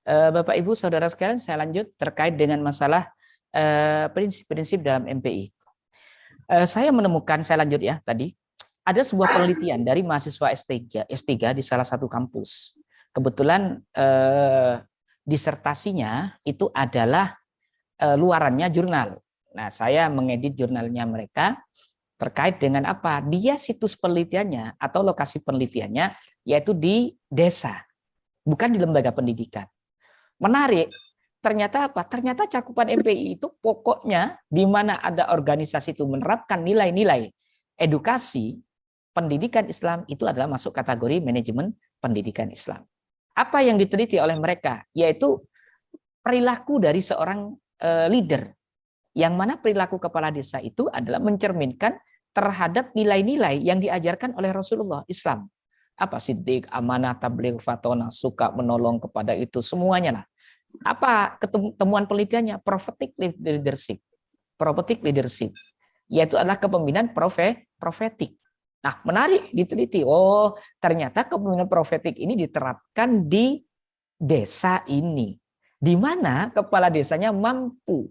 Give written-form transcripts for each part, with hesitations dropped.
Bapak Ibu Saudara sekalian, saya lanjut terkait dengan masalah prinsip-prinsip dalam MPI. Saya menemukan, saya lanjut ya tadi, ada sebuah penelitian dari mahasiswa S3 di salah satu kampus. Kebetulan disertasinya itu adalah luarannya jurnal. Nah, saya mengedit jurnalnya mereka terkait dengan apa? Dia situs penelitiannya atau lokasi penelitiannya yaitu di desa, bukan di lembaga pendidikan. Menarik, ternyata apa? Ternyata cakupan MPI itu pokoknya di mana ada organisasi itu menerapkan nilai-nilai edukasi pendidikan Islam itu adalah masuk kategori manajemen pendidikan Islam. Apa yang diteliti oleh mereka? Yaitu perilaku dari seorang leader. Yang mana perilaku kepala desa itu adalah mencerminkan terhadap nilai-nilai yang diajarkan oleh Rasulullah Islam. Apa siddiq, amanah, tabligh, fatona, suka menolong kepada itu semuanya lah. Apa temuan penelitiannya? Prophetic leadership. Prophetic leadership yaitu adalah kepemimpinan profetik. Nah, menarik diteliti. Oh, ternyata kepemimpinan profetik ini diterapkan di desa ini, di mana kepala desanya mampu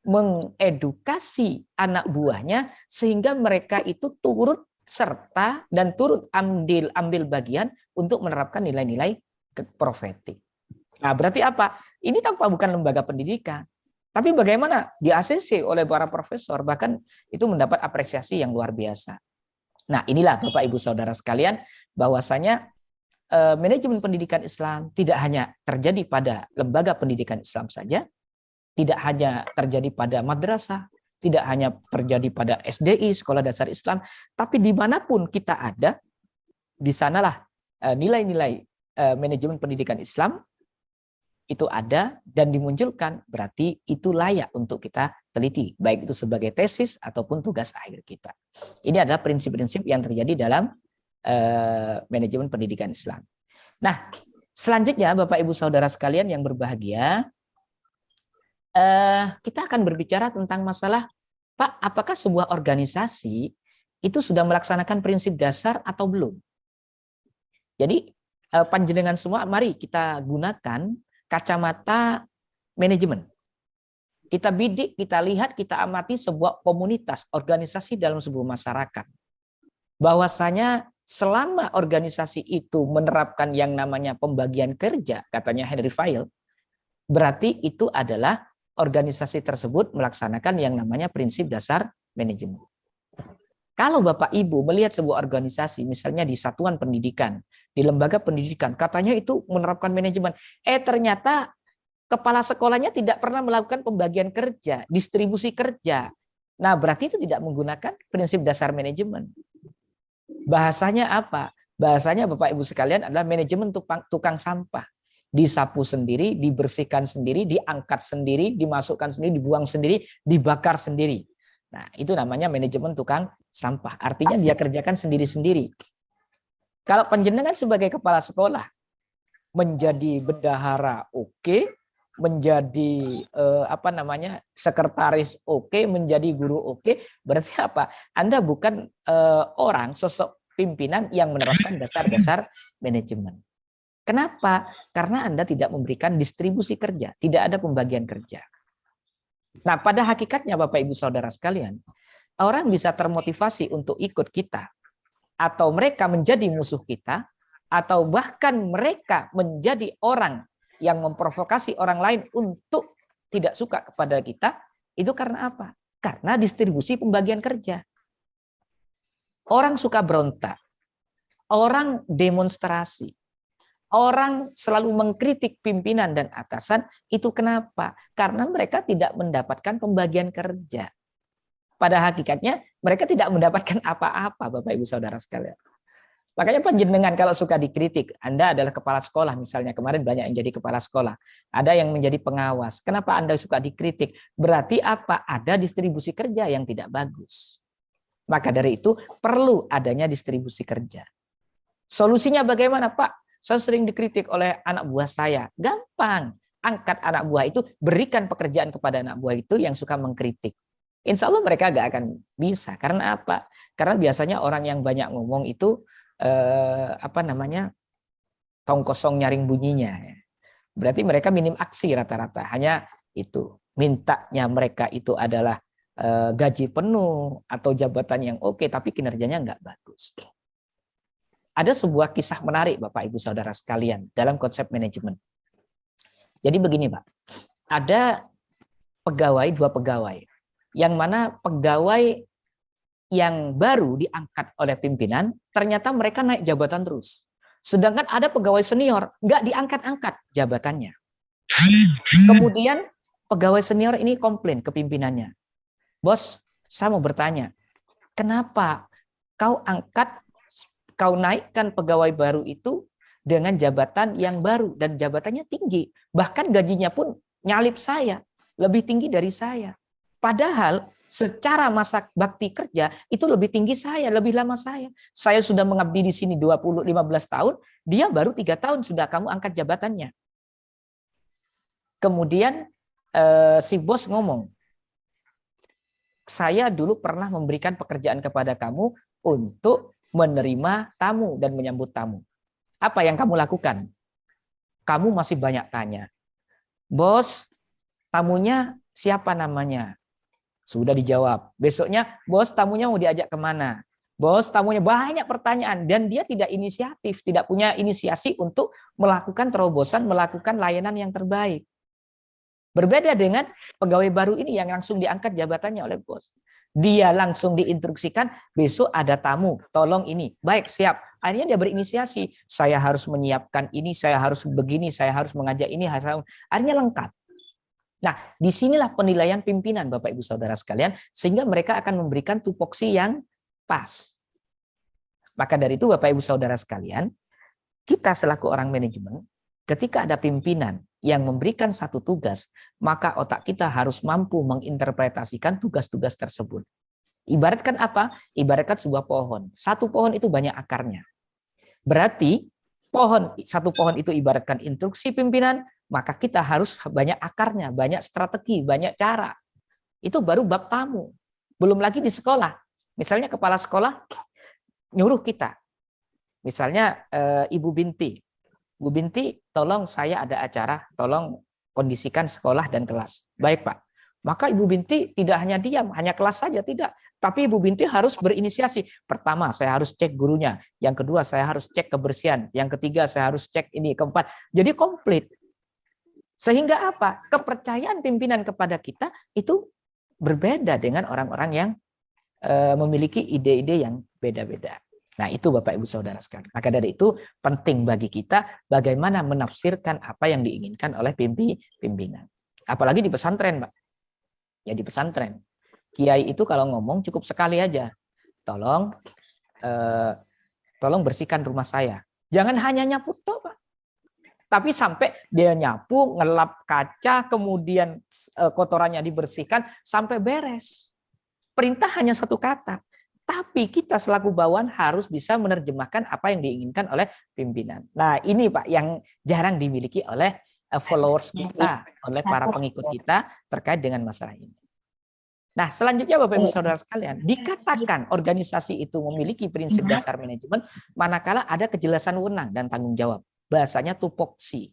mengedukasi anak buahnya sehingga mereka itu turut serta dan turut ambil bagian untuk menerapkan nilai-nilai profetik. Nah, berarti apa? Ini tanpa bukan lembaga pendidikan. Tapi bagaimana di ACC oleh para profesor, bahkan itu mendapat apresiasi yang luar biasa. Nah, inilah Bapak Ibu Saudara sekalian, bahwasanya manajemen pendidikan Islam tidak hanya terjadi pada lembaga pendidikan Islam saja, tidak hanya terjadi pada madrasah, tidak hanya terjadi pada SDI, Sekolah Dasar Islam, tapi dimanapun kita ada, di sanalah nilai-nilai manajemen pendidikan Islam itu ada dan dimunculkan, berarti itu layak untuk kita teliti, baik itu sebagai tesis ataupun tugas akhir kita. Ini adalah prinsip-prinsip yang terjadi dalam manajemen pendidikan Islam. Nah, selanjutnya Bapak Ibu Saudara sekalian yang berbahagia, kita akan berbicara tentang masalah, Pak, apakah sebuah organisasi itu sudah melaksanakan prinsip dasar atau belum? Jadi panjenengan semua, mari kita gunakan kacamata manajemen. Kita bidik, kita lihat, kita amati sebuah komunitas, organisasi dalam sebuah masyarakat. Bahwasanya selama organisasi itu menerapkan yang namanya pembagian kerja, katanya Henry Fayol, berarti itu adalah organisasi tersebut melaksanakan yang namanya prinsip dasar manajemen. Kalau Bapak Ibu melihat sebuah organisasi, misalnya di satuan pendidikan, di lembaga pendidikan, katanya itu menerapkan manajemen. Ternyata kepala sekolahnya tidak pernah melakukan pembagian kerja, distribusi kerja. Nah, berarti itu tidak menggunakan prinsip dasar manajemen. Bahasanya apa? Bahasanya Bapak Ibu sekalian adalah manajemen tukang sampah. Disapu sendiri, dibersihkan sendiri, diangkat sendiri, dimasukkan sendiri, dibuang sendiri, dibakar sendiri. Nah, itu namanya manajemen tukang sampah. Artinya dia kerjakan sendiri-sendiri. Kalau panjenengan sebagai kepala sekolah menjadi bendahara oke, menjadi sekretaris oke, menjadi guru oke, berarti apa? Anda bukan orang sosok pimpinan yang menerapkan dasar-dasar manajemen. Kenapa? Karena Anda tidak memberikan distribusi kerja, tidak ada pembagian kerja. Nah, pada hakikatnya Bapak Ibu Saudara sekalian, orang bisa termotivasi untuk ikut kita, atau mereka menjadi musuh kita, atau bahkan mereka menjadi orang yang memprovokasi orang lain untuk tidak suka kepada kita, itu karena apa? Karena distribusi pembagian kerja. Orang suka berontak, orang demonstrasi, orang selalu mengkritik pimpinan dan atasan, itu kenapa? Karena mereka tidak mendapatkan pembagian kerja. Pada hakikatnya mereka tidak mendapatkan apa-apa, Bapak Ibu Saudara sekalian. Makanya panjenengan kalau suka dikritik, Anda adalah kepala sekolah misalnya, kemarin banyak yang jadi kepala sekolah, ada yang menjadi pengawas. Kenapa Anda suka dikritik? Berarti apa? Ada distribusi kerja yang tidak bagus. Maka dari itu perlu adanya distribusi kerja. Solusinya bagaimana, Pak? Saya sering dikritik oleh anak buah saya. Gampang. Angkat anak buah itu, berikan pekerjaan kepada anak buah itu yang suka mengkritik. Insya Allah mereka gak akan bisa. Karena apa? Karena biasanya orang yang banyak ngomong itu tong kosong nyaring bunyinya. Berarti mereka minim aksi rata-rata. Hanya itu. Mintanya mereka itu adalah gaji penuh atau jabatan yang oke, tapi kinerjanya nggak bagus. Ada sebuah kisah menarik Bapak Ibu Saudara sekalian dalam konsep manajemen. Jadi begini Pak, ada dua pegawai, yang mana pegawai yang baru diangkat oleh pimpinan, ternyata mereka naik jabatan terus. Sedangkan ada pegawai senior, nggak diangkat-angkat jabatannya. Kemudian pegawai senior ini komplain ke pimpinannya. Bos, saya mau bertanya, kenapa kau naikkan pegawai baru itu dengan jabatan yang baru dan jabatannya tinggi. Bahkan gajinya pun nyalip saya, lebih tinggi dari saya. Padahal secara masa bakti kerja itu lebih tinggi saya, lebih lama saya. Saya sudah mengabdi di sini 15 tahun, dia baru 3 tahun sudah kamu angkat jabatannya. Kemudian si bos ngomong, saya dulu pernah memberikan pekerjaan kepada kamu untuk menerima tamu dan menyambut tamu. Apa yang kamu lakukan? Kamu masih banyak tanya. Bos, tamunya siapa namanya? Sudah dijawab. Besoknya, bos tamunya mau diajak kemana? Bos tamunya banyak pertanyaan. Dan dia tidak inisiatif, tidak punya inisiasi untuk melakukan terobosan, melakukan layanan yang terbaik. Berbeda dengan pegawai baru ini yang langsung diangkat jabatannya oleh bos. Dia langsung diinstruksikan, besok ada tamu, tolong ini. Baik, siap. Akhirnya dia berinisiasi. Saya harus menyiapkan ini, saya harus begini, saya harus mengajak ini. Akhirnya lengkap. Nah, disinilah penilaian pimpinan Bapak Ibu Saudara sekalian, sehingga mereka akan memberikan tupoksi yang pas. Maka dari itu Bapak Ibu Saudara sekalian, kita selaku orang manajemen, ketika ada pimpinan yang memberikan satu tugas, maka otak kita harus mampu menginterpretasikan tugas-tugas tersebut. Ibaratkan apa? Ibaratkan sebuah pohon. Satu pohon itu banyak akarnya. Berarti satu pohon itu ibaratkan instruksi pimpinan, maka kita harus banyak akarnya, banyak strategi, banyak cara. Itu baru bab tamu. Belum lagi di sekolah. Misalnya kepala sekolah nyuruh kita. Misalnya Ibu Binti. Bu Binti, tolong saya ada acara, tolong kondisikan sekolah dan kelas. Baik Pak. Maka Ibu Binti tidak hanya diam, hanya kelas saja, tidak. Tapi Ibu Binti harus berinisiasi. Pertama, saya harus cek gurunya. Yang kedua, saya harus cek kebersihan. Yang ketiga, saya harus cek ini. Keempat, jadi komplit. Sehingga apa? Kepercayaan pimpinan kepada kita itu berbeda dengan orang-orang yang memiliki ide-ide yang beda-beda. Nah, itu Bapak Ibu Saudara sekalian. Maka dari itu penting bagi kita bagaimana menafsirkan apa yang diinginkan oleh pimpinan. Apalagi di pesantren, Pak. Ya di pesantren. Kiai itu kalau ngomong cukup sekali aja. Tolong bersihkan rumah saya. Jangan hanya nyapu toh, Pak. Tapi sampai dia nyapu, ngelap kaca, kemudian kotorannya dibersihkan sampai beres. Perintah hanya satu kata. Tapi kita selaku bawahan harus bisa menerjemahkan apa yang diinginkan oleh pimpinan. Nah ini Pak yang jarang dimiliki oleh followers kita, oleh para pengikut kita terkait dengan masalah ini. Nah selanjutnya Bapak Ibu Saudara sekalian, dikatakan organisasi itu memiliki prinsip dasar manajemen manakala ada kejelasan wewenang dan tanggung jawab. Bahasanya tupoksi.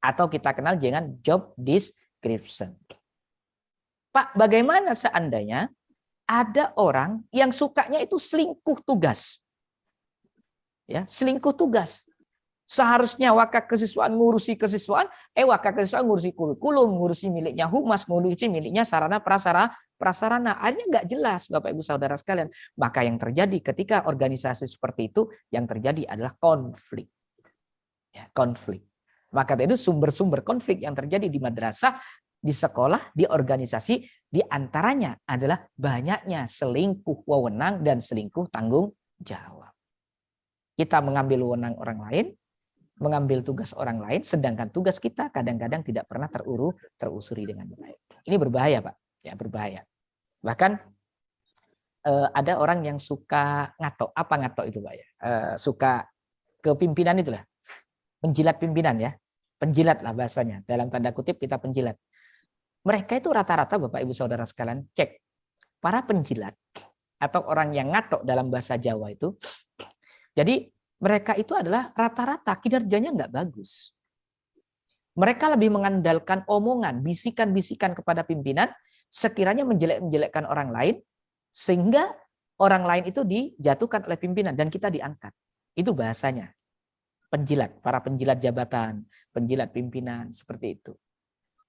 Atau kita kenal dengan job description. Pak, bagaimana seandainya ada orang yang sukanya itu selingkuh tugas. Ya, selingkuh tugas. Seharusnya wakak kesiswaan ngurusi kesiswaan, wakak kesiswaan ngurusi kurikulum, ngurusi miliknya humas, ngurusi miliknya sarana prasarana. Akhirnya nggak jelas Bapak Ibu Saudara sekalian. Maka yang terjadi ketika organisasi seperti itu, yang terjadi adalah konflik. Ya, konflik. Maka itu sumber-sumber konflik yang terjadi di madrasah, di sekolah, di organisasi, di antaranya adalah banyaknya selingkuh wewenang dan selingkuh tanggung jawab. Kita mengambil wewenang orang lain, mengambil tugas orang lain, sedangkan tugas kita kadang-kadang tidak pernah terusuri dengan baik. Ini berbahaya, Pak. Ya, berbahaya. Bahkan ada orang yang suka ngatok. Apa ngatok itu, Pak? Ya? Suka ke pimpinan itulah. Penjilat pimpinan ya. Penjilat lah bahasanya. Dalam tanda kutip kita penjilat. Mereka itu rata-rata Bapak Ibu Saudara sekalian cek. Para penjilat atau orang yang ngatok dalam bahasa Jawa itu. Jadi mereka itu adalah rata-rata kinerjanya nggak bagus. Mereka lebih mengandalkan omongan, bisikan-bisikan kepada pimpinan, sekiranya menjelek-menjelekkan orang lain, sehingga orang lain itu dijatuhkan oleh pimpinan dan kita diangkat. Itu bahasanya. Penjilat, para penjilat jabatan, penjilat pimpinan, seperti itu.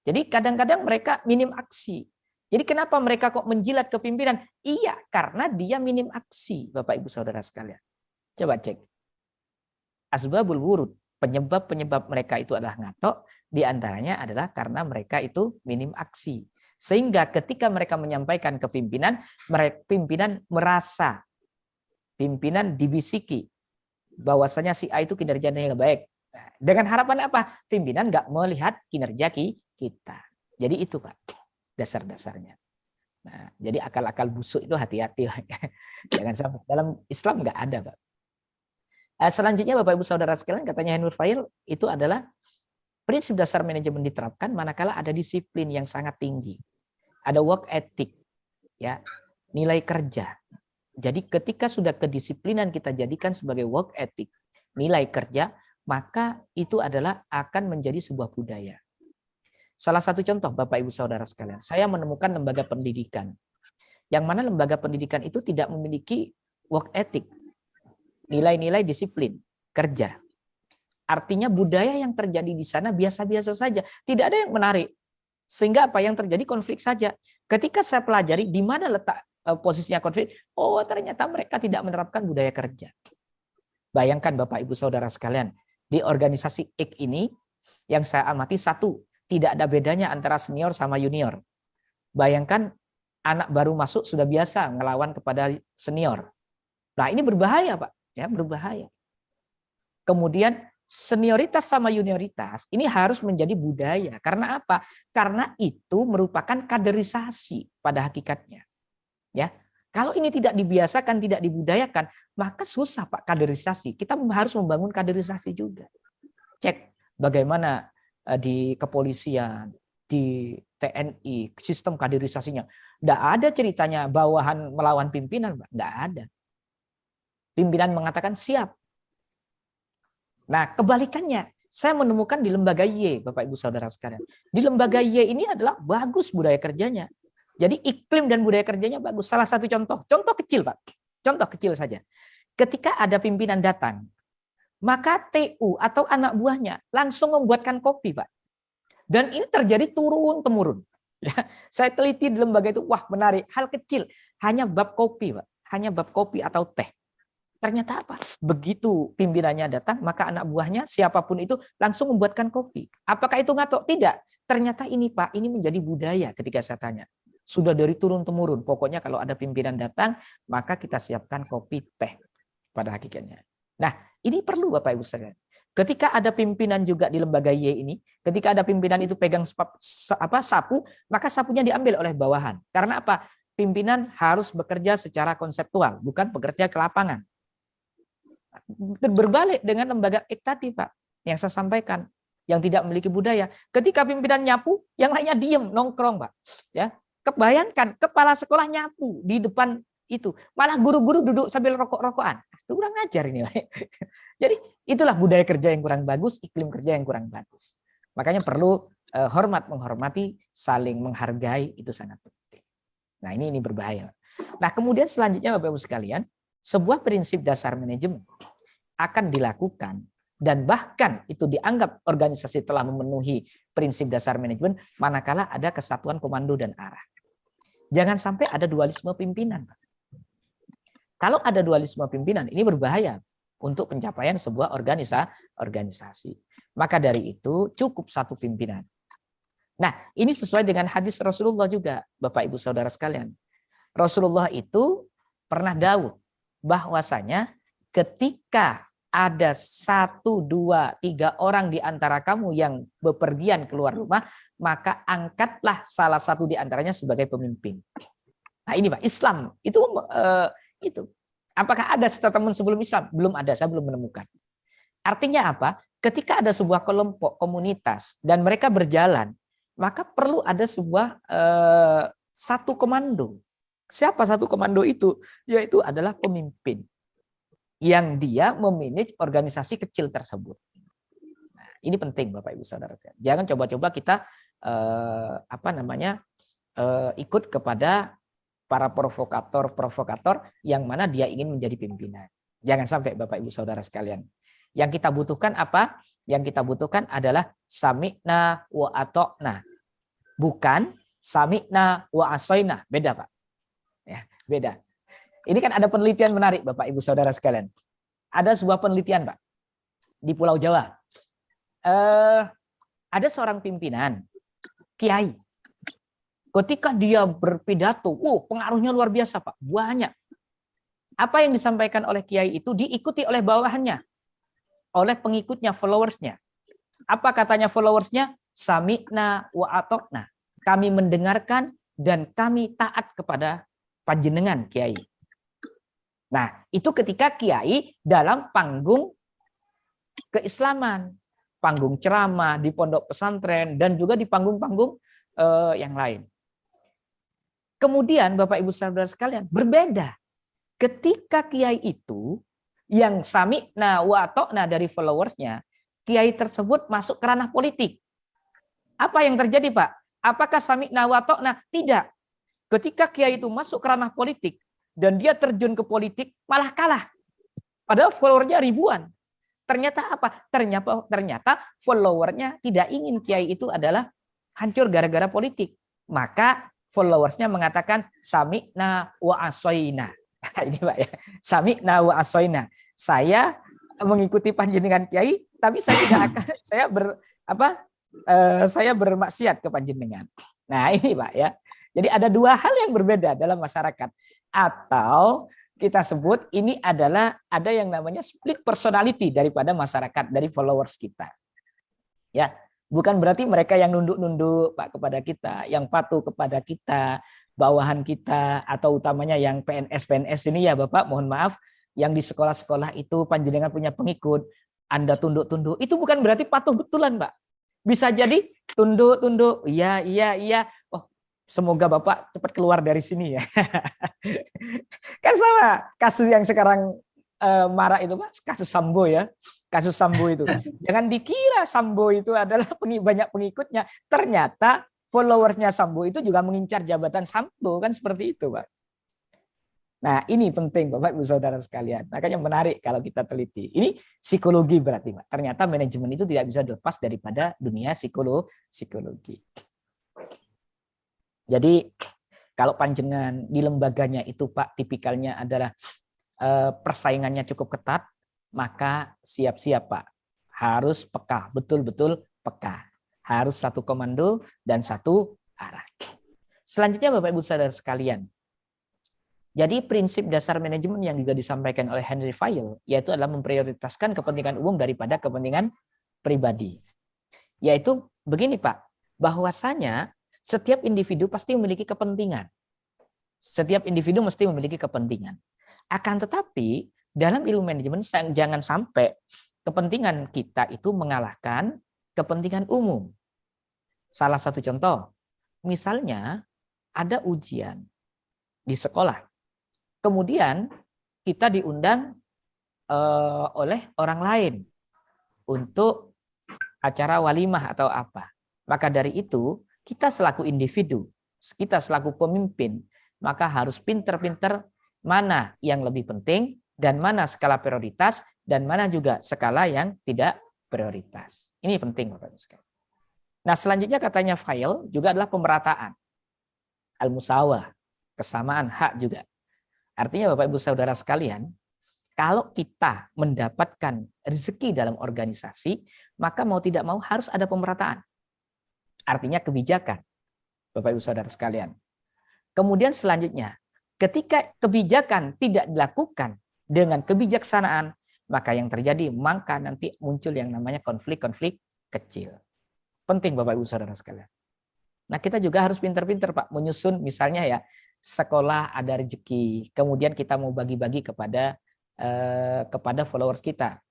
Jadi kadang-kadang mereka minim aksi. Jadi kenapa mereka kok menjilat ke pimpinan? Iya, karena dia minim aksi, Bapak Ibu Saudara sekalian. Coba cek. Asbabul wurud, penyebab-penyebab mereka itu adalah ngatok, diantaranya adalah karena mereka itu minim aksi. Sehingga ketika mereka menyampaikan ke pimpinan, pimpinan merasa, pimpinan dibisiki, bahwasanya si A itu kinerjanya nggak baik. Nah, dengan harapan apa? Pimpinan nggak melihat kinerja kita. Jadi itu Pak, dasar-dasarnya. Nah, jadi akal-akal busuk itu hati-hati. Jangan sampai. Dalam Islam nggak ada Pak. Selanjutnya Bapak Ibu Saudara sekalian, katanya Henry Fail, itu adalah prinsip dasar manajemen diterapkan manakala ada disiplin yang sangat tinggi. Ada work ethic, ya, nilai kerja. Jadi ketika sudah kedisiplinan kita jadikan sebagai work ethic, nilai kerja, maka itu adalah akan menjadi sebuah budaya. Salah satu contoh Bapak Ibu Saudara sekalian, saya menemukan lembaga pendidikan, yang mana lembaga pendidikan itu tidak memiliki work ethic, nilai-nilai disiplin kerja. Artinya budaya yang terjadi di sana biasa-biasa saja, tidak ada yang menarik. Sehingga apa yang terjadi konflik saja. Ketika saya pelajari di mana letak posisinya konflik, oh ternyata mereka tidak menerapkan budaya kerja. Bayangkan Bapak Ibu Saudara sekalian, di organisasi X ini yang saya amati, satu, tidak ada bedanya antara senior sama junior. Bayangkan anak baru masuk sudah biasa ngelawan kepada senior. Nah ini berbahaya Pak, ya berbahaya. Kemudian senioritas sama junioritas ini harus menjadi budaya. Karena apa? Karena itu merupakan kaderisasi pada hakikatnya. Ya, kalau ini tidak dibiasakan, tidak dibudayakan, maka susah Pak kaderisasi. Kita harus membangun kaderisasi juga. Cek bagaimana di kepolisian, di TNI, sistem kaderisasinya. Tidak ada ceritanya bawahan melawan pimpinan, Pak. Tidak ada. Pimpinan mengatakan siap. Nah, kebalikannya, saya menemukan di lembaga Y, Bapak Ibu Saudara sekalian. Di lembaga Y ini adalah bagus budaya kerjanya. Jadi iklim dan budaya kerjanya bagus. Salah satu contoh kecil Pak, contoh kecil saja. Ketika ada pimpinan datang, maka TU atau anak buahnya langsung membuatkan kopi Pak. Dan ini terjadi turun-temurun. Ya, saya teliti di lembaga itu, wah menarik, hal kecil, hanya bab kopi Pak, hanya bab kopi atau teh. Ternyata apa? Begitu pimpinannya datang, maka anak buahnya siapapun itu langsung membuatkan kopi. Apakah itu ngatok? Tidak. Ternyata ini Pak, ini menjadi budaya ketika saya tanya. Sudah dari turun-temurun. Pokoknya kalau ada pimpinan datang, maka kita siapkan kopi teh pada hakikatnya. Nah, ini perlu Bapak Ibu sekalian. Ketika ada pimpinan juga di lembaga Y ini, ketika ada pimpinan itu pegang sapu, maka sapunya diambil oleh bawahan. Karena apa? Pimpinan harus bekerja secara konseptual, bukan bekerja ke lapangan. Berbalik dengan lembaga X tadi Pak, yang saya sampaikan, yang tidak memiliki budaya. Ketika pimpinan nyapu, yang lainnya diem, nongkrong Pak. Ya, kebayangkan kepala sekolah nyapu di depan itu, malah guru-guru duduk sambil rokok-rokokan. Itu kurang ajar ini. Jadi itulah budaya kerja yang kurang bagus, iklim kerja yang kurang bagus. Makanya perlu hormat menghormati, saling menghargai, itu sangat penting. Nah ini berbahaya. Nah kemudian selanjutnya Bapak Ibu sekalian, sebuah prinsip dasar manajemen akan dilakukan dan bahkan itu dianggap organisasi telah memenuhi prinsip dasar manajemen manakala ada kesatuan komando dan arah. Jangan sampai ada dualisme pimpinan. Kalau ada dualisme pimpinan, ini berbahaya untuk pencapaian sebuah organisasi. Maka dari itu cukup satu pimpinan. Nah, ini sesuai dengan hadis Rasulullah juga, Bapak Ibu Saudara sekalian. Rasulullah itu pernah dawuh bahwasanya ketika ada 1, 2, 3 orang di antara kamu yang bepergian keluar rumah, maka angkatlah salah satu di antaranya sebagai pemimpin. Nah ini Pak, Islam itu apakah ada statement sebelum Islam? Belum ada, saya belum menemukan. Artinya apa? Ketika ada sebuah kelompok komunitas dan mereka berjalan, maka perlu ada sebuah satu komando. Siapa satu komando itu? Yaitu adalah pemimpin yang dia memanage organisasi kecil tersebut. Nah, Ini penting Bapak Ibu Saudara. Jangan coba-coba kita ikut kepada para provokator yang mana dia ingin menjadi pimpinan. Jangan sampai Bapak Ibu Saudara sekalian. Yang kita butuhkan apa? Yang kita butuhkan adalah sami'na wa ata'na. Bukan sami'na wa asoina. Beda Pak. Ya, beda. Ini kan ada penelitian menarik Bapak Ibu Saudara sekalian. Ada sebuah penelitian Pak di Pulau Jawa. Ada seorang pimpinan, kiai. Ketika dia berpidato, pengaruhnya luar biasa Pak, banyak. Apa yang disampaikan oleh kiai itu diikuti oleh bawahannya, oleh pengikutnya, followersnya. Apa katanya followersnya? Sami'na wa atokna. Kami mendengarkan dan kami taat kepada panjenengan kiai. Nah, itu ketika kiai dalam panggung keislaman, panggung ceramah di pondok pesantren dan juga di panggung-panggung yang lain. Kemudian Bapak Ibu Saudara sekalian, berbeda. Ketika kiai itu yang sami'na wa atokna dari followersnya, kiai tersebut masuk ke ranah politik. Apa yang terjadi Pak? Apakah sami'na wa atokna? Tidak. Ketika kiai itu masuk ke ranah politik dan dia terjun ke politik, malah kalah. Padahal followernya ribuan. Ternyata apa? Ternyata followernya tidak ingin kiai itu adalah hancur gara-gara politik. Maka followersnya mengatakan sami'na wa asoina. Ini Pak ya. Sami'na wa asoina. Saya mengikuti panjenengan kiai, tapi saya tidak akan saya bermaksiat ke panjenengan. Nah, ini Pak ya. Jadi ada dua hal yang berbeda dalam masyarakat. Atau kita sebut ini adalah ada yang namanya split personality daripada masyarakat, dari followers kita. Ya, bukan berarti mereka yang nunduk-nunduk Pak kepada kita, yang patuh kepada kita, bawahan kita, atau utamanya yang PNS ini ya Bapak, mohon maaf, yang di sekolah-sekolah itu panjenengan punya pengikut, Anda tunduk-tunduk, itu bukan berarti patuh betulan Pak. Bisa jadi tunduk-tunduk, iya, oh semoga Bapak cepat keluar dari sini ya. Kan sama kasus yang sekarang marak itu Pak, kasus Sambo ya. Kasus Sambo itu. Jangan dikira Sambo itu adalah banyak pengikutnya. Ternyata followersnya Sambo itu juga mengincar jabatan Sambo, kan seperti itu Pak. Nah ini penting Bapak Ibu Saudara sekalian. Makanya menarik kalau kita teliti. Ini psikologi berarti Pak. Ternyata manajemen itu tidak bisa dilepas daripada dunia psikologi. Jadi kalau panjenengan di lembaganya itu Pak tipikalnya adalah persaingannya cukup ketat, maka siap-siap Pak. Harus peka, betul-betul peka. Harus satu komando dan satu arah. Selanjutnya Bapak Ibu Saudara sekalian. Jadi prinsip dasar manajemen yang juga disampaikan oleh Henry Fayol yaitu adalah memprioritaskan kepentingan umum daripada kepentingan pribadi. Yaitu begini Pak, bahwasanya setiap individu pasti memiliki kepentingan. Setiap individu mesti memiliki kepentingan. Akan tetapi dalam ilmu manajemen jangan sampai kepentingan kita itu mengalahkan kepentingan umum. Salah satu contoh, misalnya ada ujian di sekolah. Kemudian kita diundang oleh orang lain untuk acara walimah atau apa. Maka dari itu, kita selaku individu, kita selaku pemimpin, maka harus pinter-pinter mana yang lebih penting, dan mana skala prioritas, dan mana juga skala yang tidak prioritas. Ini penting Bapak Ibu sekalian. Nah selanjutnya katanya Fayol juga adalah pemerataan. Al-musawah, kesamaan hak juga. Artinya Bapak Ibu Saudara sekalian, kalau kita mendapatkan rezeki dalam organisasi, maka mau tidak mau harus ada pemerataan. Artinya kebijakan, Bapak Ibu Saudara sekalian. Kemudian selanjutnya, ketika kebijakan tidak dilakukan dengan kebijaksanaan, maka yang terjadi maka nanti muncul yang namanya konflik-konflik kecil. Penting Bapak Ibu Saudara sekalian. Nah kita juga harus pintar-pintar Pak menyusun misalnya ya sekolah ada rezeki, kemudian kita mau bagi-bagi kepada followers kita.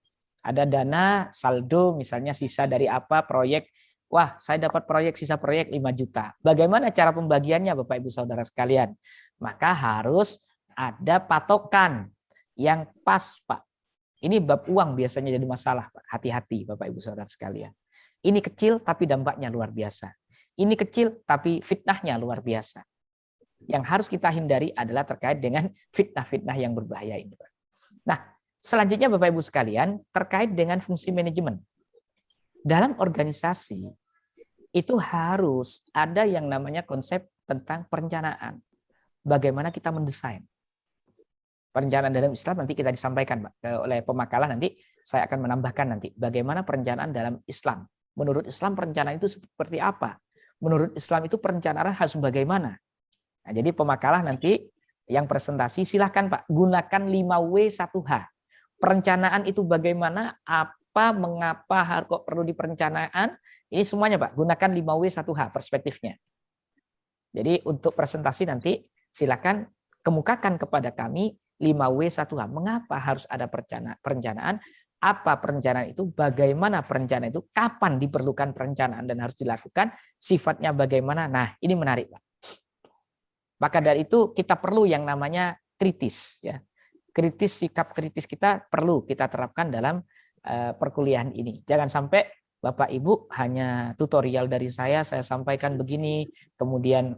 Ada dana saldo misalnya sisa dari apa proyek. Wah, saya dapat proyek sisa proyek 5 juta. Bagaimana cara pembagiannya Bapak Ibu Saudara sekalian? Maka harus ada patokan yang pas, Pak. Ini bab uang biasanya jadi masalah, Pak. Hati-hati Bapak Ibu Saudara sekalian. Ini kecil tapi dampaknya luar biasa. Ini kecil tapi fitnahnya luar biasa. Yang harus kita hindari adalah terkait dengan fitnah-fitnah yang berbahaya ini. Nah, selanjutnya Bapak Ibu sekalian, terkait dengan fungsi manajemen. Dalam organisasi, itu harus ada yang namanya konsep tentang perencanaan. Bagaimana kita mendesain. Perencanaan dalam Islam nanti kita disampaikan oleh pemakalah, nanti saya akan menambahkan nanti. Bagaimana perencanaan dalam Islam. Menurut Islam perencanaan itu seperti apa? Menurut Islam itu perencanaan harus bagaimana? Nah, jadi pemakalah nanti yang presentasi silahkan Pak gunakan 5W1H. Perencanaan itu bagaimana, apa, mengapa, kok perlu diperencanaan, ini semuanya Pak gunakan 5W1H perspektifnya. Jadi untuk presentasi nanti silakan kemukakan kepada kami 5W1H. Mengapa harus ada perencanaan? Apa perencanaan itu, bagaimana perencanaan itu, kapan diperlukan perencanaan dan harus dilakukan, sifatnya bagaimana. Nah, ini menarik, Pak. Maka dari itu kita perlu yang namanya kritis, ya. Kritis, sikap kritis kita perlu kita terapkan dalam perkuliahan ini. Jangan sampai Bapak Ibu hanya tutorial dari saya sampaikan begini, kemudian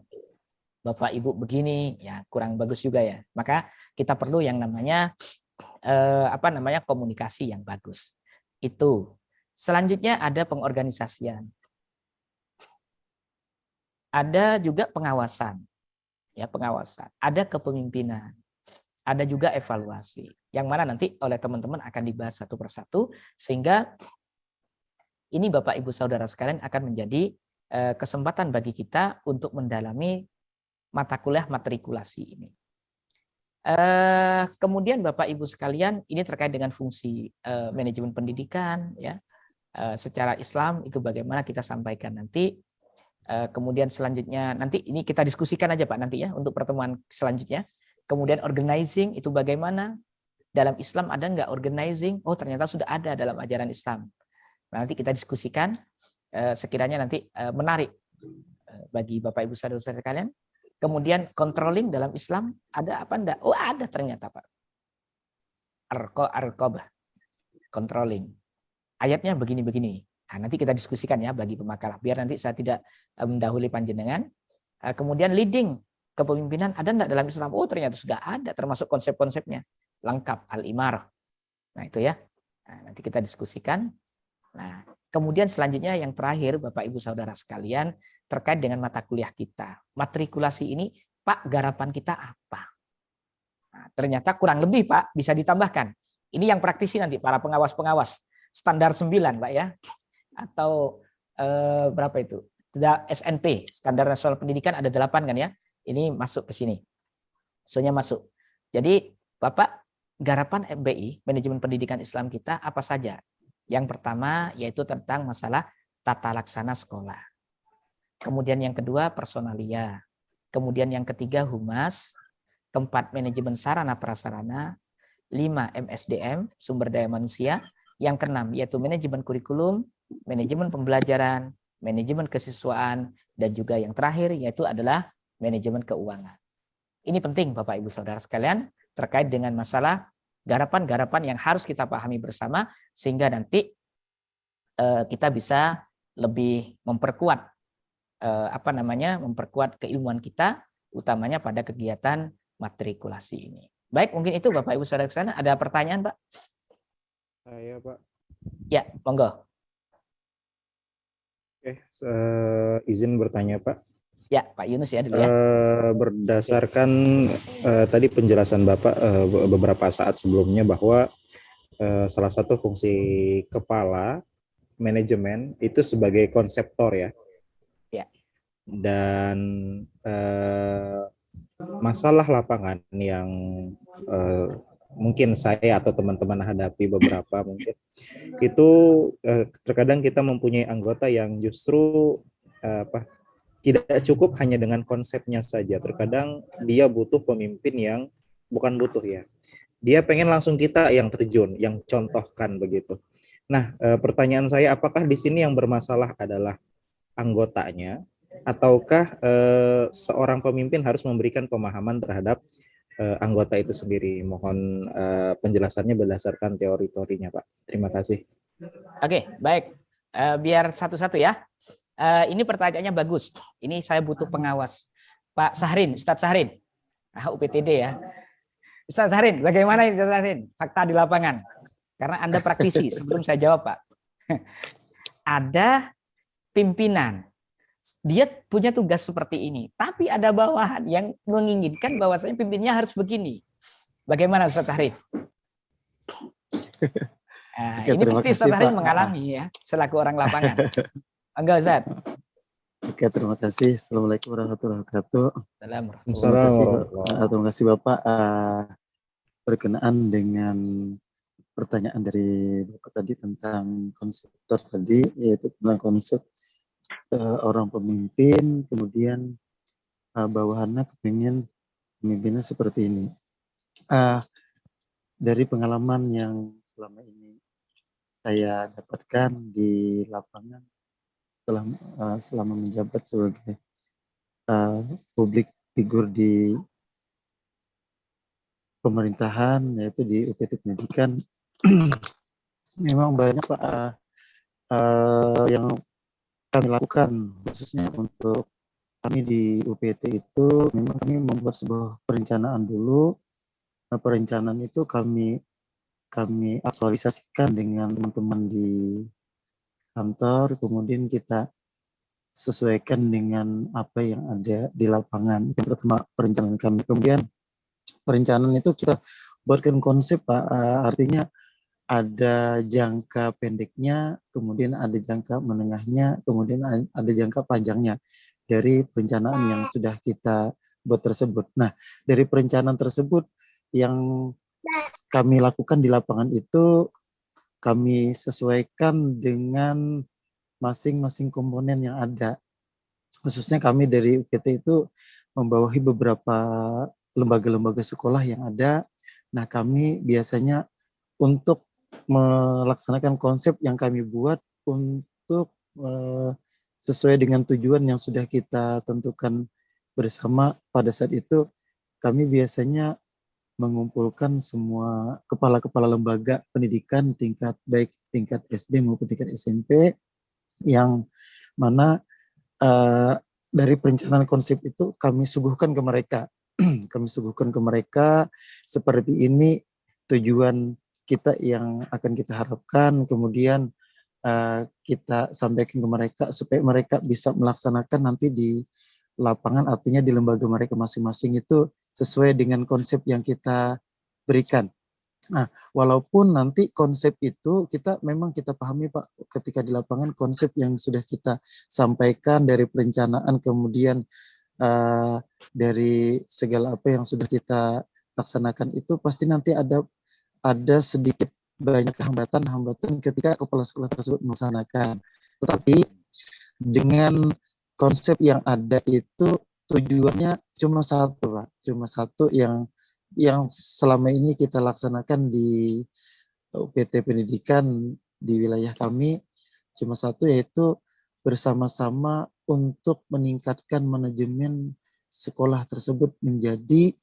Bapak Ibu begini, ya kurang bagus juga ya. Maka kita perlu yang namanya komunikasi yang bagus. Itu. Selanjutnya ada pengorganisasian. Ada juga pengawasan. Ya, pengawasan. Ada kepemimpinan. Ada juga evaluasi. Yang mana nanti oleh teman-teman akan dibahas satu persatu sehingga ini Bapak Ibu Saudara sekalian akan menjadi kesempatan bagi kita untuk mendalami mata kuliah matrikulasi ini. Kemudian Bapak Ibu sekalian, ini terkait dengan fungsi manajemen pendidikan, ya, secara Islam itu bagaimana kita sampaikan nanti. Kemudian selanjutnya nanti ini kita diskusikan aja Pak nanti ya untuk pertemuan selanjutnya. Kemudian organizing itu bagaimana, dalam Islam ada nggak organizing? Oh ternyata sudah ada dalam ajaran Islam. Nah, nanti kita diskusikan sekiranya nanti menarik bagi Bapak Ibu saudara-saudara sekalian. Kemudian controlling dalam Islam ada apa enggak? Oh ada ternyata Pak. Arqabah. Controlling. Ayatnya begini-begini. Nah, nanti kita diskusikan ya bagi pemakalah. Biar nanti saya tidak mendahului panjenengan. Kemudian leading. Kepemimpinan ada enggak dalam Islam? Oh ternyata sudah ada. Termasuk konsep-konsepnya. Lengkap. Al-Imarah. Nah itu ya. Nah, nanti kita diskusikan. Nah, kemudian selanjutnya yang terakhir Bapak Ibu Saudara sekalian. Terkait dengan mata kuliah kita. Matrikulasi ini, Pak, garapan kita apa? Nah, ternyata kurang lebih, Pak, bisa ditambahkan. Ini yang praktisi nanti, para pengawas-pengawas. Standar 9, Pak, ya. Atau berapa itu? SNP, Standar Nasional Pendidikan, ada 8 kan ya. Ini masuk ke sini. Soalnya masuk. Jadi, Bapak, garapan MPI, Manajemen Pendidikan Islam kita, apa saja? Yang pertama, yaitu tentang masalah tata laksana sekolah. Kemudian yang kedua personalia, kemudian yang ketiga humas, keempat manajemen sarana prasarana, 5 MSDM sumber daya manusia, yang keenam yaitu manajemen kurikulum, manajemen pembelajaran, manajemen kesiswaan, dan juga yang terakhir yaitu adalah manajemen keuangan. Ini penting Bapak Ibu Saudara sekalian terkait dengan masalah garapan-garapan yang harus kita pahami bersama sehingga nanti kita bisa lebih memperkuat memperkuat keilmuan kita, utamanya pada kegiatan matrikulasi ini. Baik, mungkin itu Bapak Ibu Saudara sekalian. Ada pertanyaan, Pak? Saya, Pak. Ya, monggo. Oke, izin bertanya, Pak. Ya, Pak Yunus ya dulu ya. Berdasarkan tadi penjelasan Bapak beberapa saat sebelumnya bahwa salah satu fungsi kepala manajemen itu sebagai konseptor ya. Ya. Dan masalah lapangan yang mungkin saya atau teman-teman hadapi beberapa mungkin itu terkadang kita mempunyai anggota yang justru tidak cukup hanya dengan konsepnya saja. Terkadang dia butuh pemimpin yang bukan butuh ya. Dia pengen langsung kita yang terjun, yang contohkan begitu. Nah, pertanyaan saya apakah di sini yang bermasalah adalah anggotanya ataukah seorang pemimpin harus memberikan pemahaman terhadap anggota itu sendiri? Mohon penjelasannya berdasarkan teori-teorinya, Pak. Terima kasih. Oke, baik. Biar satu-satu ya. Ini pertanyaannya bagus. Ini saya butuh pengawas. Pak Sahrin, Ustadz Sahrin. UPTD ya. Ustadz Sahrin, bagaimana ini Ustadz Sahrin? Fakta di lapangan. Karena Anda praktisi. Sebelum saya jawab, Pak. Ada pimpinan. Dia punya tugas seperti ini. Tapi ada bawahan yang menginginkan bahwasanya pimpinannya harus begini. Bagaimana Ustadz Sahrin? Nah, ini pasti Ustadz Sahrin mengalami ya, selaku orang lapangan. Enggak, Ustaz. Oke, terima kasih. Assalamualaikum warahmatullahi wabarakatuh. Assalamualaikum. Terima kasih Bapak berkenaan dengan pertanyaan dari Bapak tadi tentang konseptor tadi, yaitu tentang konsep orang pemimpin, kemudian bawahannya kepengen pemimpinnya seperti ini. Dari pengalaman yang selama ini saya dapatkan di lapangan, selama menjabat sebagai publik figur di pemerintahan, yaitu di UPT Pendidikan, memang banyak Pak yang kami lakukan, khususnya untuk kami di UPT itu memang kami membuat sebuah perencanaan dulu. Nah, perencanaan itu kami aktualisasikan dengan teman-teman di kantor, kemudian kita sesuaikan dengan apa yang ada di lapangan. Yang pertama perencanaan kami, kemudian perencanaan itu kita buatkan konsep Pak, artinya ada jangka pendeknya, kemudian ada jangka menengahnya, kemudian ada jangka panjangnya dari perencanaan yang sudah kita buat tersebut. Nah, dari perencanaan tersebut yang kami lakukan di lapangan itu kami sesuaikan dengan masing-masing komponen yang ada. Khususnya kami dari UPT itu membawahi beberapa lembaga-lembaga sekolah yang ada. Nah, kami biasanya untuk melaksanakan konsep yang kami buat untuk sesuai dengan tujuan yang sudah kita tentukan bersama pada saat itu, kami biasanya mengumpulkan semua kepala-kepala lembaga pendidikan baik tingkat SD maupun tingkat SMP, yang mana dari perencanaan konsep itu kami suguhkan ke mereka. Kami suguhkan ke mereka seperti ini tujuan kita yang akan kita harapkan, kemudian kita sampaikan ke mereka supaya mereka bisa melaksanakan nanti di lapangan, artinya di lembaga mereka masing-masing itu sesuai dengan konsep yang kita berikan. Nah, walaupun nanti konsep itu memang kita pahami Pak, ketika di lapangan konsep yang sudah kita sampaikan dari perencanaan, kemudian dari segala apa yang sudah kita laksanakan itu pasti nanti ada sedikit banyak hambatan ketika kepala sekolah tersebut melaksanakan. Tetapi dengan konsep yang ada itu tujuannya cuma satu Pak, cuma satu yang selama ini kita laksanakan di UPT Pendidikan di wilayah kami, cuma satu, yaitu bersama-sama untuk meningkatkan manajemen sekolah tersebut menjadi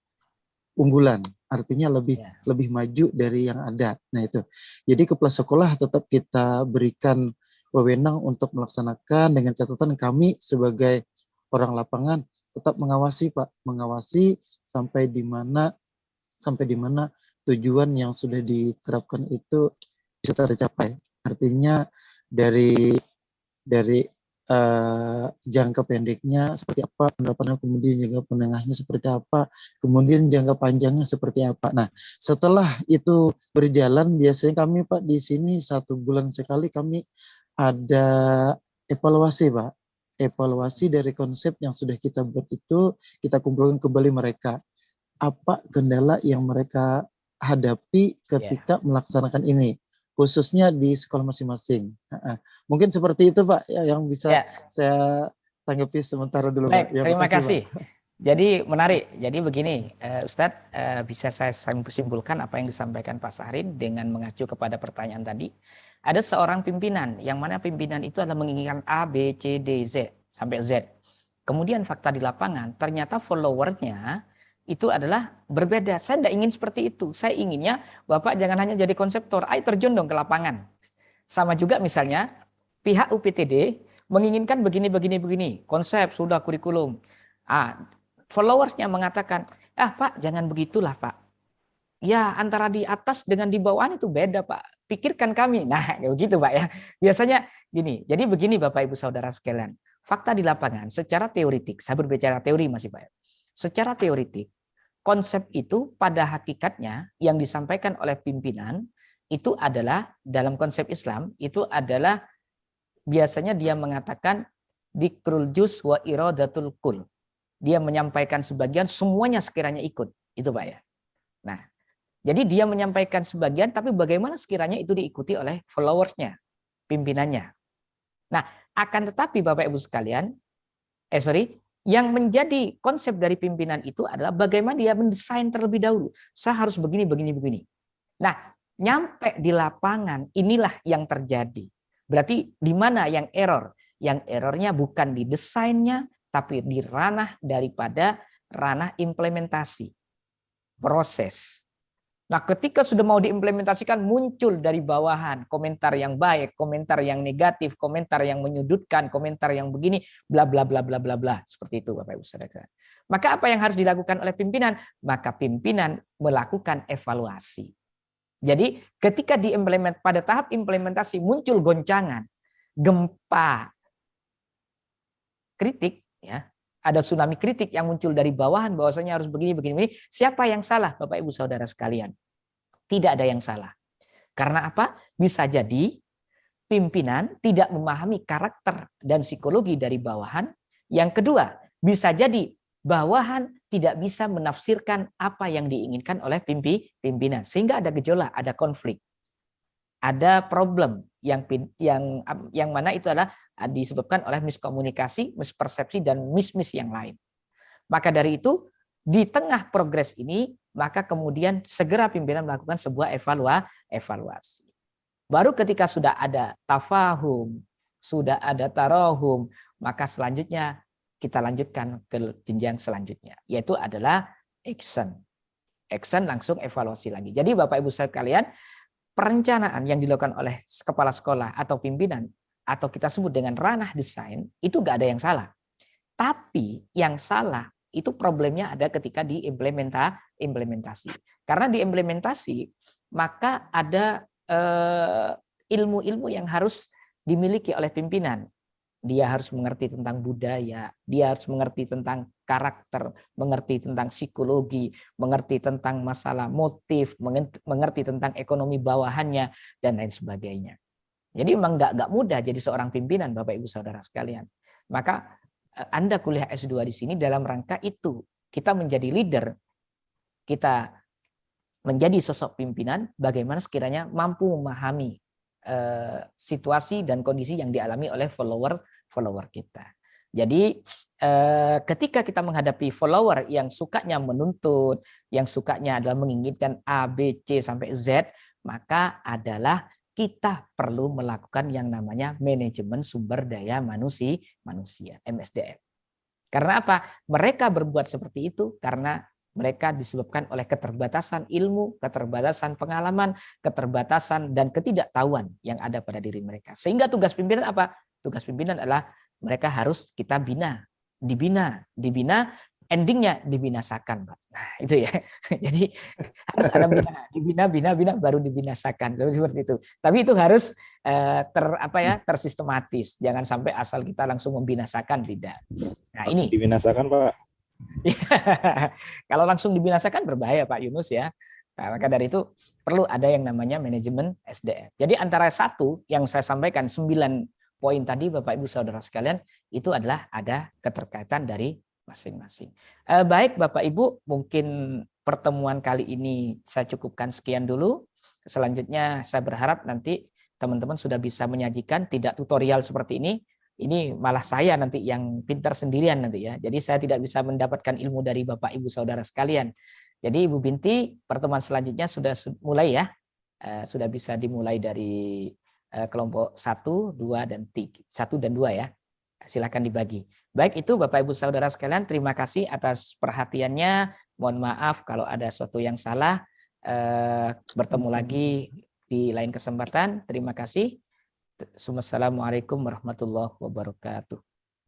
unggulan, artinya lebih maju dari yang ada. Nah itu, jadi kepala sekolah tetap kita berikan wewenang untuk melaksanakan, dengan catatan kami sebagai orang lapangan tetap mengawasi Pak, mengawasi sampai di mana tujuan yang sudah diterapkan itu bisa tercapai. Artinya dari jangka pendeknya seperti apa, pendapatnya, kemudian jangka menengahnya seperti apa, kemudian jangka panjangnya seperti apa. Nah, setelah itu berjalan, biasanya kami Pak di sini 1 bulan sekali kami ada evaluasi Pak. Evaluasi dari konsep yang sudah kita buat itu, kita kumpulkan kembali mereka. Apa kendala yang mereka hadapi ketika melaksanakan ini, khususnya di sekolah masing-masing. Mungkin seperti itu Pak yang bisa saya tanggapi sementara dulu. Baik, Pak. Ya, terima kasih. Pak. Jadi menarik. Jadi begini, Ustadz, bisa saya simpulkan apa yang disampaikan Pak Sahrin dengan mengacu kepada pertanyaan tadi. Ada seorang pimpinan, yang mana pimpinan itu adalah menginginkan A, B, C, D, Z, sampai Z. Kemudian fakta di lapangan, ternyata followernya itu adalah berbeda. Saya tidak ingin seperti itu. Saya inginnya Bapak jangan hanya jadi konseptor, ayo terjun dong ke lapangan. Sama juga misalnya pihak UPTD menginginkan begini, konsep sudah kurikulum. Followersnya mengatakan, Pak jangan begitulah Pak. Ya antara di atas dengan di bawah itu beda Pak. Pikirkan kami. Nah begitu Pak ya. Biasanya gini. Jadi begini Bapak Ibu Saudara sekalian. Fakta di lapangan secara teoritik. Saya berbicara teori masih Pak. Secara teoritik. Konsep itu pada hakikatnya yang disampaikan oleh pimpinan itu adalah dalam konsep Islam itu adalah biasanya dia mengatakan dikrul juz wa iradatul kul. Dia menyampaikan sebagian semuanya sekiranya ikut. Itu Pak ya. Nah, jadi dia menyampaikan sebagian, tapi bagaimana sekiranya itu diikuti oleh followersnya, pimpinannya. Nah, akan tetapi Bapak Ibu sekalian, yang menjadi konsep dari pimpinan itu adalah bagaimana dia mendesain terlebih dahulu. Saya harus begini. Nah, nyampe di lapangan inilah yang terjadi. Berarti di mana yang error? Yang errornya bukan di desainnya, tapi di ranah daripada ranah implementasi, proses. Nah, ketika sudah mau diimplementasikan muncul dari bawahan komentar yang baik, komentar yang negatif, komentar yang menyudutkan, komentar yang begini, bla bla bla bla bla bla. Seperti itu Bapak Ibu Saudara. Maka apa yang harus dilakukan oleh pimpinan? Maka pimpinan melakukan evaluasi. Jadi ketika pada tahap implementasi muncul goncangan, gempa, kritik, ya, ada tsunami kritik yang muncul dari bawahan bahwasanya harus begini. Siapa yang salah Bapak Ibu Saudara sekalian? Tidak ada yang salah. Karena apa? Bisa jadi pimpinan tidak memahami karakter dan psikologi dari bawahan. Yang kedua, bisa jadi bawahan tidak bisa menafsirkan apa yang diinginkan oleh pimpinan. Sehingga ada gejolak, ada konflik. Ada problem yang mana itu adalah disebabkan oleh miskomunikasi, mispersepsi, dan mis yang lain. Maka dari itu, di tengah progres ini, maka kemudian segera pimpinan melakukan sebuah evaluasi. Baru ketika sudah ada tafahum, sudah ada tarahum, maka selanjutnya kita lanjutkan ke jenjang selanjutnya, yaitu adalah action. Action langsung evaluasi lagi. Jadi Bapak Ibu sekalian, perencanaan yang dilakukan oleh kepala sekolah atau pimpinan, atau kita sebut dengan ranah desain, itu nggak ada yang salah. Tapi yang salah itu problemnya ada ketika diimplementasi. Karena diimplementasi, maka ada ilmu-ilmu yang harus dimiliki oleh pimpinan. Dia harus mengerti tentang budaya, dia harus mengerti tentang karakter, mengerti tentang psikologi, mengerti tentang masalah motif, mengerti tentang ekonomi bawahannya, dan lain sebagainya. Jadi memang nggak mudah jadi seorang pimpinan, Bapak Ibu Saudara sekalian. Maka Anda kuliah S2 di sini dalam rangka itu. Kita menjadi leader, kita menjadi sosok pimpinan, bagaimana sekiranya mampu memahami situasi dan kondisi yang dialami oleh follower kita. Jadi ketika kita menghadapi follower yang sukanya menuntut, yang sukanya adalah menginginkan A, B, C sampai Z, maka adalah kita perlu melakukan yang namanya manajemen sumber daya manusia, MSDM. Karena apa? Mereka berbuat seperti itu karena mereka disebabkan oleh keterbatasan ilmu, keterbatasan pengalaman, keterbatasan dan ketidaktahuan yang ada pada diri mereka. Sehingga tugas pimpinan apa? Tugas pimpinan adalah mereka harus kita dibina, endingnya dibinasakan, Pak. Nah, itu ya. Jadi harus ada bina, baru dibinasakan, seperti itu. Tapi itu harus tersistematis. Jangan sampai asal kita langsung membinasakan, tidak. Nah, langsung ini dibinasakan, Pak. Kalau langsung dibinasakan berbahaya Pak Yunus ya. Nah, maka dari itu perlu ada yang namanya manajemen SDM. Jadi antara satu yang saya sampaikan 9 poin tadi Bapak Ibu Saudara sekalian itu adalah ada keterkaitan dari masing-masing. Baik Bapak Ibu, mungkin pertemuan kali ini saya cukupkan sekian dulu. Selanjutnya saya berharap nanti teman-teman sudah bisa menyajikan tidak tutorial seperti ini. Ini malah saya nanti yang pintar sendirian nanti ya. Jadi saya tidak bisa mendapatkan ilmu dari Bapak Ibu Saudara sekalian. Jadi Ibu Binti, pertemuan selanjutnya sudah mulai ya. Sudah bisa dimulai dari kelompok 1, 2, dan 3. 1 dan 2 ya. Silakan dibagi. Baik itu Bapak Ibu Saudara sekalian, terima kasih atas perhatiannya. Mohon maaf kalau ada sesuatu yang salah. Bertemu lagi di lain kesempatan. Terima kasih. Assalamualaikum warahmatullahi wabarakatuh.